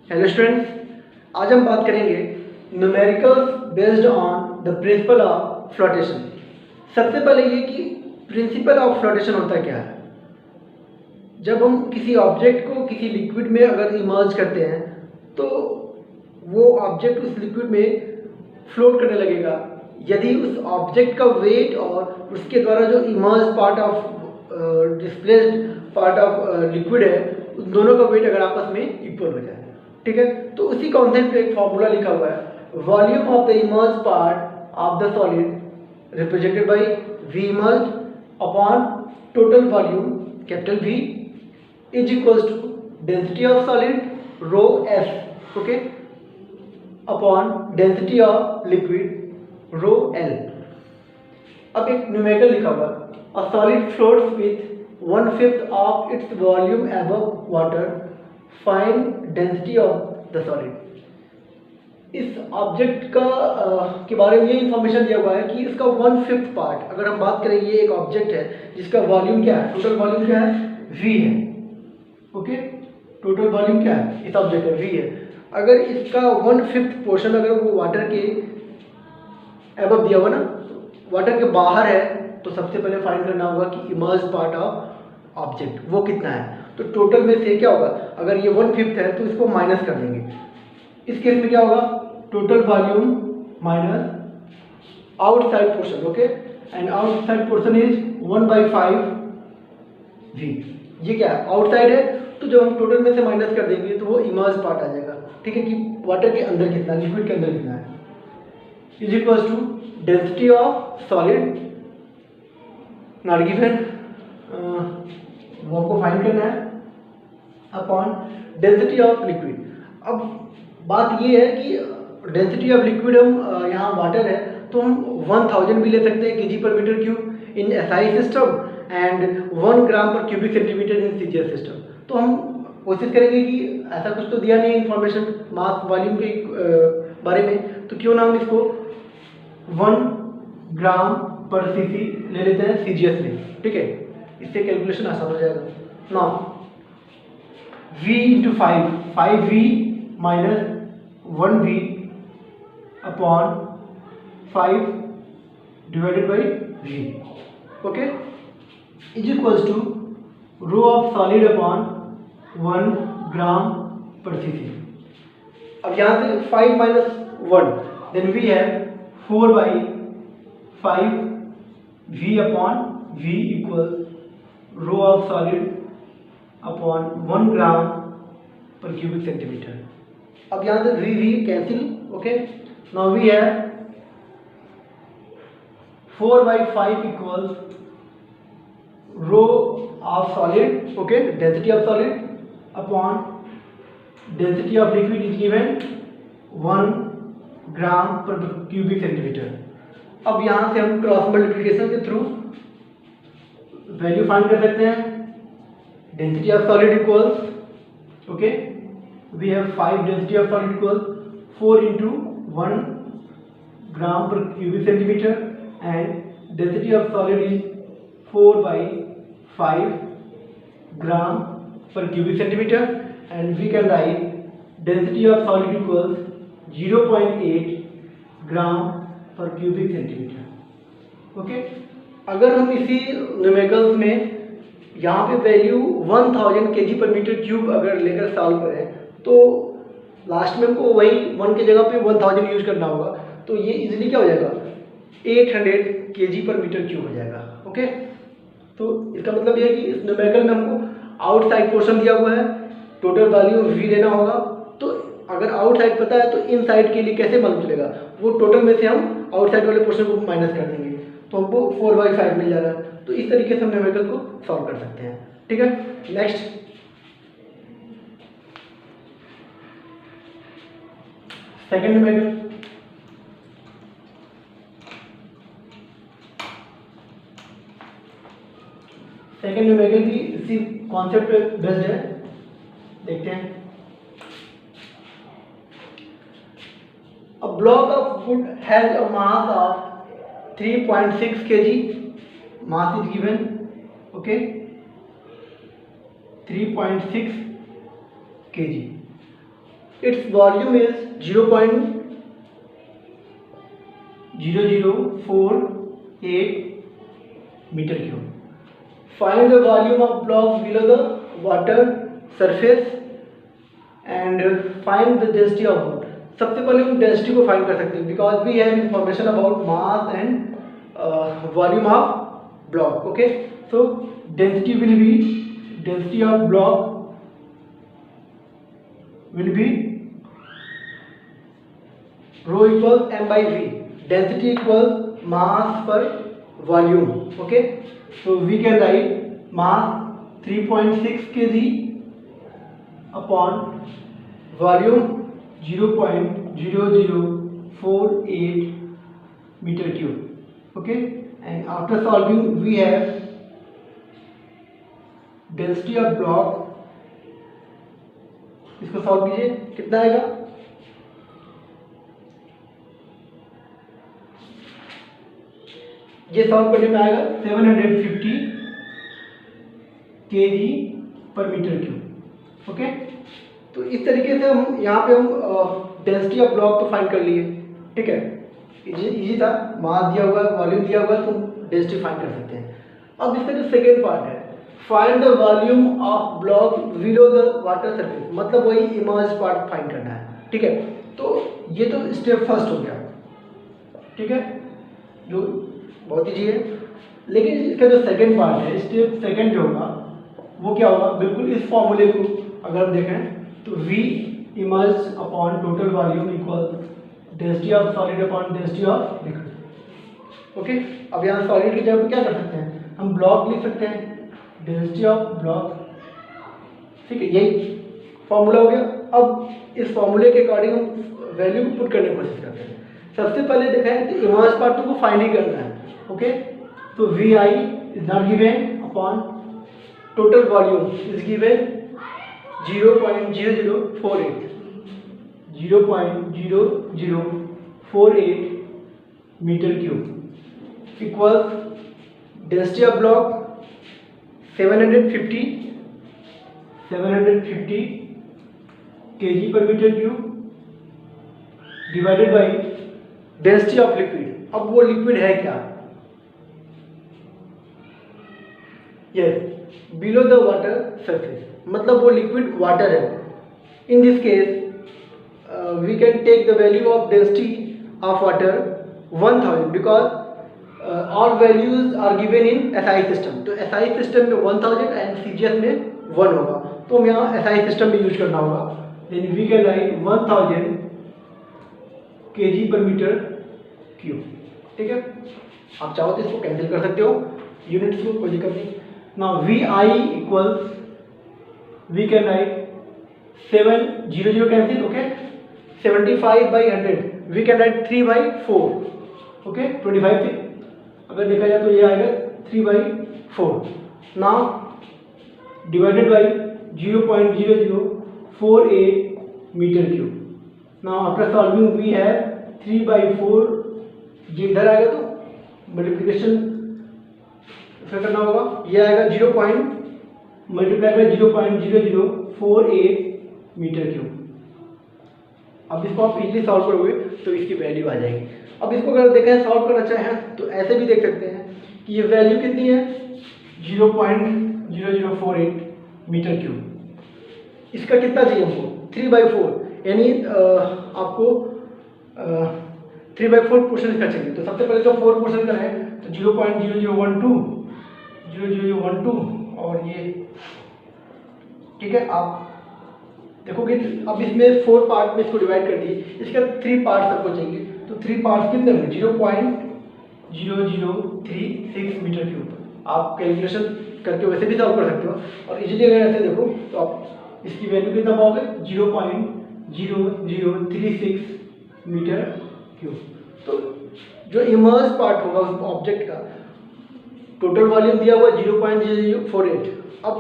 Hello students, आज हम बात करेंगे numericals based on the principle of flotation. सबसे पहले ये कि प्रिंसिपल ऑफ फ्लोटेशन होता क्या है। जब हम किसी ऑब्जेक्ट को किसी लिक्विड में अगर इमर्ज करते हैं तो वो ऑब्जेक्ट उस लिक्विड में फ्लोट करने लगेगा यदि उस ऑब्जेक्ट का वेट और उसके द्वारा जो emerge part of displaced part of liquid है उन दोनों का वेट अगर आपस में इक्वल हो जाए। ठीक है, तो उसी कॉन्सेप्ट पे एक फॉर्मूला लिखा हुआ है, volume of the immersed part of the solid represented by V immersed upon total volume capital V is equals to density of solid rho S, okay, upon density of liquid rho L। अब एक numerical लिखा हुआ, a solid floats with 1/5 of its volume above water, find density of the solid. इस object का के बारे में ये इंफॉर्मेशन दिया हुआ है कि इसका 1/5 पार्ट, अगर हम बात करें ये एक ऑब्जेक्ट है जिसका वॉल्यूम क्या है, टोटल वॉल्यूम क्या है, V है, ओके, टोटल वॉल्यूम क्या है इस ऑब्जेक्ट का, V है। अगर इसका 1/5 पोर्शन अगर वो वाटर के एबव दिया हुआ ना, वाटर के बाहर है, तो सबसे पहले फाइंड करना होगा कि इमर्ज पार्ट ऑफ ऑब्जेक्ट वो कितना है। तो टोटल में से क्या होगा, अगर ये 1/5 है तो इसको माइनस कर देंगे। इस केस में क्या होगा, total volume minus outside portion, okay, and outside portion is 1/5 V। ये क्या है, आउटसाइड है, तो जब हम टोटल में से माइनस कर देंगे तो वो इमर्ज पार्ट आ जाएगा। ठीक है, कि वाटर के अंदर कितना, लिक्विड के अंदर कितना है, is equals to density of solid not given, वो आपको फाइंड करना है, अपॉन डेंसिटी ऑफ लिक्विड। अब बात ये है कि डेंसिटी ऑफ लिक्विड हम यहाँ वाटर है तो हम 1000 भी ले सकते हैं kg per metre cube in SI system and 1 gram per cubic centimetre in CGS system. तो हम कोशिश करेंगे कि ऐसा कुछ तो दिया नहीं इन्फॉर्मेशन मास वॉल्यूम के बारे में, तो क्यों ना हम इसको 1 ग्राम पर cc ले लेते हैं CGS में। ठीक है, इससे कैलकुलेशन आसान हो जाएगा। Now V into 5V minus 1V upon 5 divided by V, okay, is equals to rho of solid upon 1 gram per cc। अब यहाँ से 5 minus 1 then we have 4/5 V upon V equal rho of solid upon 1 gram per cubic centimetre. अब यहाँ से V cancel, okay, now we है 4/5 equals rho of solid, okay, density of solid upon density of liquid is given 1 gram per cubic centimetre. अब यहाँ से हम cross multiplication के through value find कर सकते हैं। Density of solid equals, okay, we have 5 density of solid equals 4 into 1 gram per cubic centimeter and density of solid is 4/5 gram per cubic centimeter, and we can write density of solid equals 0.8 gram per cubic centimeter, okay। अगर हम इसी numericals में यहाँ पे value 1000 kg per metre cube अगर लेकर solve करें तो लास्ट में हमको वही 1 की जगह पे 1000 यूज करना होगा, तो ये इजीली क्या हो जाएगा 800 kg पर मीटर क्यूब हो जाएगा, ओके। तो इसका मतलब ये है कि इस न्यूमेरिकल में हमको आउटसाइड पोर्शन दिया हुआ है, टोटल वैल्यू V लेना होगा। तो अगर आउटसाइड पता है तो इन साइड के लिए कैसे मालूम चलेगा, वो टोटल में से हम आउटसाइड वाले पोर्शन को माइनस कर देंगे तो हमको 4/5 मिल जाएगा। तो इस तरीके से हम न्यूमेरिकल को सॉल्व कर सकते हैं। ठीक है, next second numerical. Second numerical भी इसी कॉन्सेप्ट पे बेस्ड है, देखते हैं। A block of wood has a mass of 3.6 kg, mass is given, okay, 3.6 kg। It's volume is 0.0048 metre cube. Find the volume of blocks below the water surface and find the density of wood. सबसे पहले हम density को find कर सकते हैं because we have information about mass and volume of block. Okay, so density will be density of block will be rho equals m by v. Density equals mass per volume. Okay, so we can write mass 3.6 kg upon volume 0.0048 meter cube. Okay, and after solving we have density of block. इसको solve कीजिए, कितना आएगा? ये solve करने में आएगा 750 kg per metre cube. Okay, तो इस तरीके से हम यहाँ पे हम डेंसिटी ऑफ ब्लॉक तो फाइंड कर लिए. ठीक है, इजी था, मास दिया हुआ है, वॉल्यूम दिया हुआ है, तो डेंसिटी फाइंड कर सकते हैं. अब इसका जो सेकेंड पार्ट है, find the volume of block below the water surface, मतलब वही इमर्ज पार्ट फाइंड करना है. ठीक है, तो ये तो स्टेप फर्स्ट हो गया. ठीक है, जो बहुत ईजी है. लेकिन इसका जो सेकंड पार्ट है, स्टेप सेकंड जो होगा वो क्या होगा? बिल्कुल इस फॉर्मूले को अगर हम देखें तो V emerge upon total volume equal density of solid upon density of liquid. Okay, अब यहाँ सॉलिड की जगह पे क्या कर सकते हैं? हम ब्लॉक लिख सकते हैं, डेंसिटी ऑफ ब्लॉक. ठीक है, यही फॉर्मूला हो गया. अब इस फॉर्मूले के अकॉर्डिंग हम वैल्यू को पुट करने की कोशिश करते हैं. सबसे पहले देखा है कि इमर्ज पार्ट को फाइंड ही करना है. ओके, तो V i is not given upon total volume is given 0.0048 metre cube equal density of block 750 kg per metre cube divided by density of liquid. अब वो लिक्विड है क्या? Yes, below the water surface, मतलब वो liquid water है. In this case we can take the value of density of water 1000 because all values are given in SI system. तो SI system में 1000 and CGS में 1 होगा, तो हम यहाँ एसआई सिस्टम में यूज करना होगा. Then we can write 1000 kg per metre cube. ठीक है, आप चाहो तो इसको कैंसिल कर सकते हो यूनिट्स को, कोई दिक्कत नहीं. Now V i equals we can write 700 cancel. Okay, 75/100 we can write 3/4. Okay, 25 से अगर देखा जाए तो ये आएगा 3/4. Now divided by 0.0048 metre cube. Now after solving we have 3/4. ये इधर आएगा तो मल्टीप्लिकेशन फिर करना होगा. ये आएगा 0. Multiply by 0.0048 metre cube. अब इसको आप इजीली सॉल्व करोगे तो इसकी वैल्यू आ जाएगी. अब इसको अगर देखें सॉल्व करना चाहें तो ऐसे भी देख सकते हैं कि ये वैल्यू कितनी है? 0.0048 मीटर क्यूब. इसका कितना चाहिए हमको? 3/4, यानी आपको 3/4 पोर्शन इसका चाहिए. तो सबसे पहले तो 4 पोर्शन का है तो 0.0012 और ये. ठीक है, आप देखोगे अब इसमें 4 पार्ट में इसको डिवाइड कर दिए. इसका 3 पार्ट सबको चाहिए, तो 3 पार्ट कितने होंगे? 0.0036 मीटर क्यूब. आप कैलकुलेशन करके वैसे भी सॉल्व कर सकते हो, और इजीली अगर ऐसे देखो तो आप इसकी वैल्यू कितना पाओगे? 0.0036 मीटर क्यूब. तो जो इमर्ज पार्ट होगा उस ऑब्जेक्ट का, टोटल वॉल्यूम दिया हुआ 0.0048. अब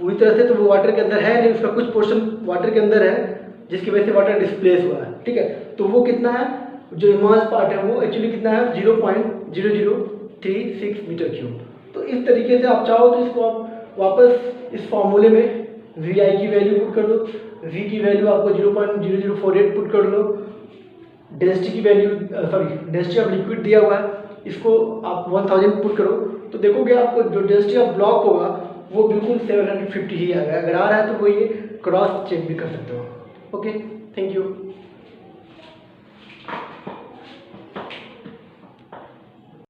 पूरी तरह से तो वो वाटर के अंदर है नहीं, उसका कुछ पोर्शन वाटर के अंदर है जिसकी वजह से वाटर डिस्प्लेस हुआ है. ठीक है, तो वो कितना है? जो इमर्ज पार्ट है वो एक्चुअली कितना है? 0.0036 मीटर क्यूब. तो इस तरीके से आप चाहो तो इसको आप वापस इस फॉर्मूले में वी आई की वैल्यू पुट कर दो, वी की वैल्यू आपको 0.0048 पुट कर लो, डेंसिटी की वैल्यू डेंसिटी ऑफ लिक्विड दिया हुआ है, इसको आप 1000 पुट करो, तो देखोगे आपको जो डेंसिटी ऑफ ब्लॉक होगा वो बिल्कुल 750 ही आएगा। अगर आ रहा है तो वो ये क्रॉस चेक भी कर सकते हो। Okay, thank you.